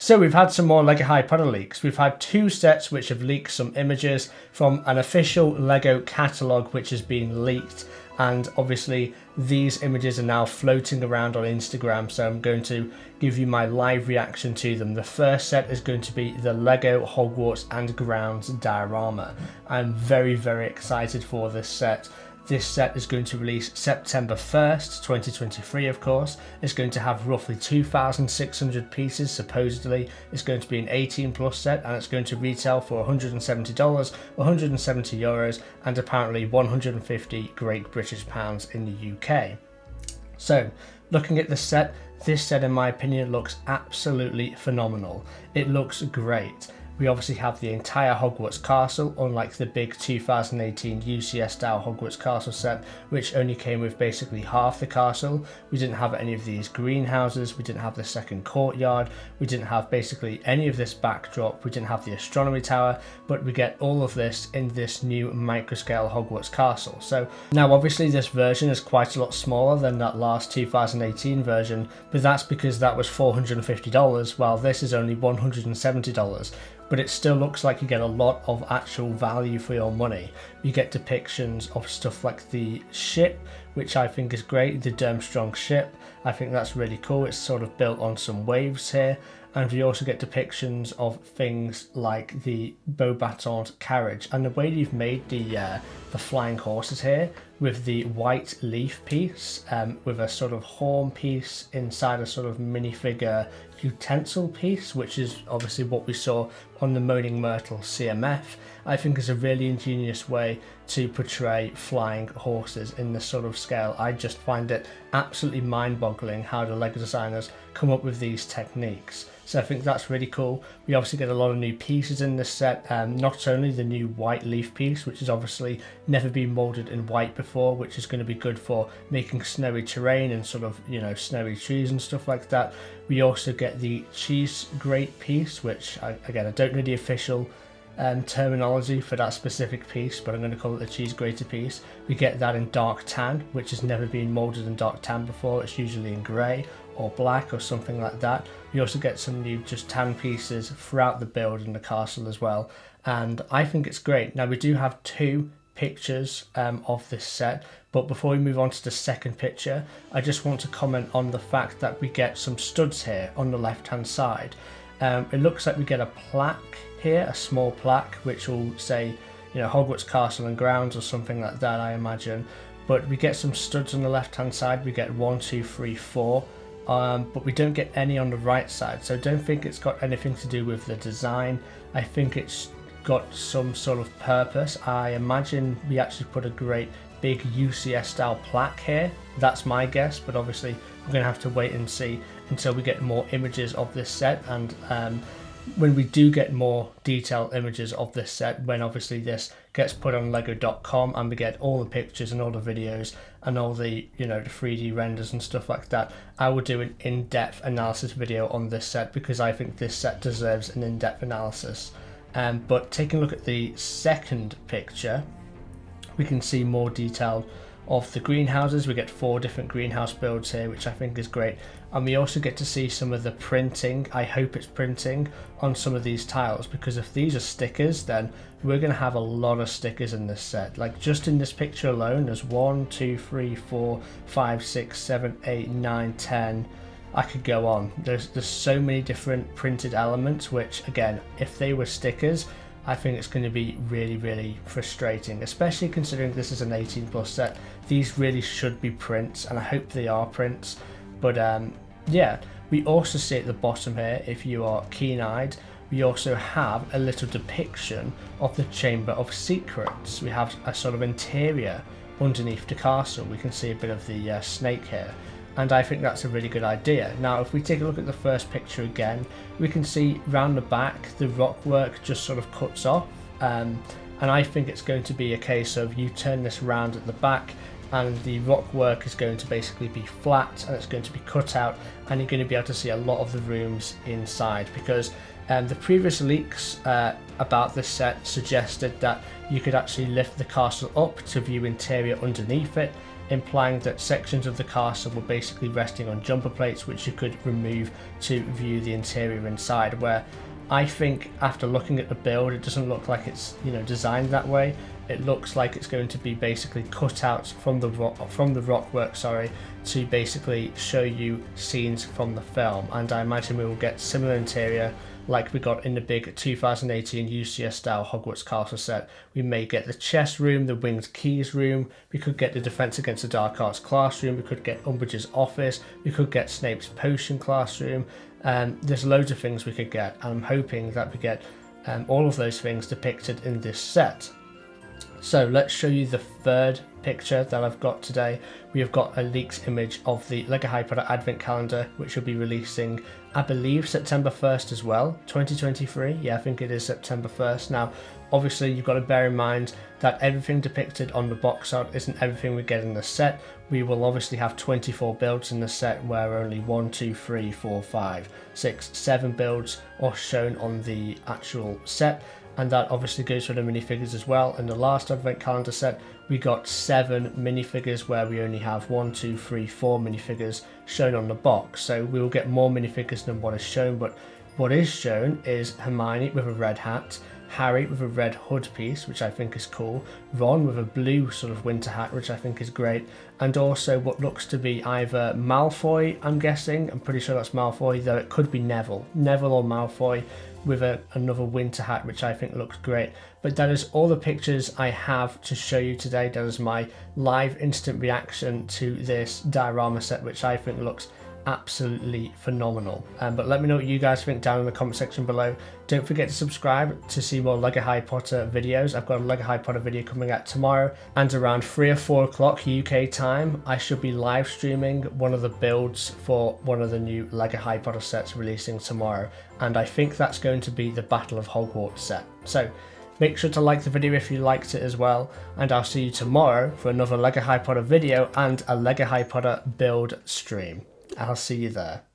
So we've had some more LEGO Harry Potter leaks. We've had 2 sets which have leaked some images from an official LEGO catalogue which has been leaked, and obviously these images are now floating around on Instagram, so I'm going to give you my live reaction to them. The first set is going to be the LEGO Hogwarts and Grounds diorama. I'm very excited for this set. This set is going to release September 1st, 2023 of course. It's going to have roughly 2,600 pieces supposedly. It's going to be an 18+ set, and it's going to retail for $170, 170 euros, and apparently 150 Great British pounds in the UK. So looking at this set in my opinion looks absolutely phenomenal. It looks great. We obviously have the entire Hogwarts castle, unlike the big 2018 UCS style Hogwarts castle set, which only came with basically half the castle. We didn't have any of these greenhouses, we didn't have the second courtyard, we didn't have basically any of this backdrop, we didn't have the astronomy tower, but we get all of this in this new microscale Hogwarts castle. So now obviously this version is quite a lot smaller than that last 2018 version, but that's because that was $450, while this is only $170. But it still looks like you get a lot of actual value for your money. You get depictions of stuff like the ship, which I think is great, the Durmstrang ship. I think that's really cool. It's sort of built on some waves here. And we also get depictions of things like the Beauxbatons carriage, and the way you've made the flying horses here with the white leaf piece, with a sort of horn piece inside a sort of minifigure utensil piece, which is obviously what we saw on the Moaning Myrtle CMF, I think is a really ingenious way to portray flying horses in this sort of scale. I just find it absolutely mind-boggling how the LEGO designers come up with these techniques. So I think that's really cool. We obviously get a lot of new pieces in this set, not only the new white leaf piece, which has obviously never been molded in white before, which is going to be good for making snowy terrain and sort of, you know, snowy trees and stuff like that. We also get the cheese grate piece, which again, I don't know the official terminology for that specific piece, but I'm going to call it the cheese grater piece. We get that in dark tan, which has never been molded in dark tan before. It's usually in grey or black or something like that. We also get some new just tan pieces throughout the build in the castle as well, and I think it's great. Now we do have 2 pictures of this set, but before we move on to the second picture, I just want to comment on the fact that we get some studs here on the left hand side. It looks like we get a plaque here, a small plaque, which will say, you know, Hogwarts Castle and Grounds or something like that, I imagine. But we get some studs on the left hand side. We get 1, 2, 3, 4, but we don't get any on the right side. So I don't think it's got anything to do with the design. I think it's got some sort of purpose. I imagine we actually put a great big UCS style plaque here. That's my guess, but obviously we're going to have to wait and see until we get more images of this set, and when we do get more detailed images of this set, when obviously this gets put on lego.com and we get all the pictures and all the videos and all the, you know, the 3D renders and stuff like that, I will do an in-depth analysis video on this set, because I think this set deserves an in-depth analysis. But taking a look at the second picture, we can see more detail of the greenhouses. We get 4 different greenhouse builds here, which I think is great, and we also get to see some of the printing. I hope it's printing on some of these tiles, because if these are stickers, then we're going to have a lot of stickers in this set. Like just in this picture alone, there's 1, 2, 3, 4, 5, 6, 7, 8, 9, 10. I could go on. There's so many different printed elements, which again, if they were stickers, I think it's going to be really frustrating, especially considering this is an 18+ set. These really should be prints, and I hope they are prints. But yeah, we also see at the bottom here, if you are keen-eyed, we also have a little depiction of the Chamber of Secrets. We have a sort of interior underneath the castle. We can see a bit of the snake here, and I think that's a really good idea. Now if we take a look at the first picture again, we can see round the back the rock work just sort of cuts off, and I think it's going to be a case of you turn this round at the back and the rock work is going to basically be flat and it's going to be cut out, and you're going to be able to see a lot of the rooms inside, because the previous leaks about this set suggested that you could actually lift the castle up to view interior underneath it, implying that sections of the castle were basically resting on jumper plates which you could remove to view the interior inside, where I think after looking at the build it doesn't look like it's, you know, designed that way. It looks like it's going to be basically cut out from the rockwork, to basically show you scenes from the film, and I imagine we will get similar interior like we got in the big 2018 UCS style Hogwarts castle set. We may get the chess room, the winged keys room, we could get the defense against the dark arts classroom, we could get Umbridge's office, we could get Snape's potion classroom. There's loads of things we could get, and I'm hoping that we get all of those things depicted in this set. So let's show you the third picture that I've got today. We have got a leaked image of the LEGO Harry Potter Advent Calendar, which will be releasing, I believe, September 1st as well, 2023. Yeah, I think it is September 1st. Now, obviously, you've got to bear in mind that everything depicted on the box art isn't everything we get in the set. We will obviously have 24 builds in the set, where only 1, 2, 3, 4, 5, 6, 7 builds are shown on the actual set. And that obviously goes for the minifigures as well. In the last Advent Calendar set, we got 7 minifigures, where we only have 1, 2, 3, 4 minifigures shown on the box. So we will get more minifigures than what is shown, but what is shown is Hermione with a red hat, Harry with a red hood piece, which I think is cool, Ron with a blue sort of winter hat, which I think is great, and also what looks to be either Malfoy, I'm guessing, I'm pretty sure that's Malfoy, though it could be Neville or Malfoy, with another winter hat, which I think looks great. But that is all the pictures I have to show you today. That is my live instant reaction to this diorama set, which I think looks absolutely phenomenal. But let me know what you guys think down in the comment section below. Don't forget to subscribe to see more LEGO Harry Potter videos. I've got a LEGO Harry Potter video coming out tomorrow, and around 3 or 4 o'clock UK time I should be live streaming one of the builds for one of the new LEGO Harry Potter sets releasing tomorrow, and I think that's going to be the Battle of Hogwarts set. So make sure to like the video if you liked it as well, and I'll see you tomorrow for another LEGO Harry Potter video and a LEGO Harry Potter build stream. I'll see you there.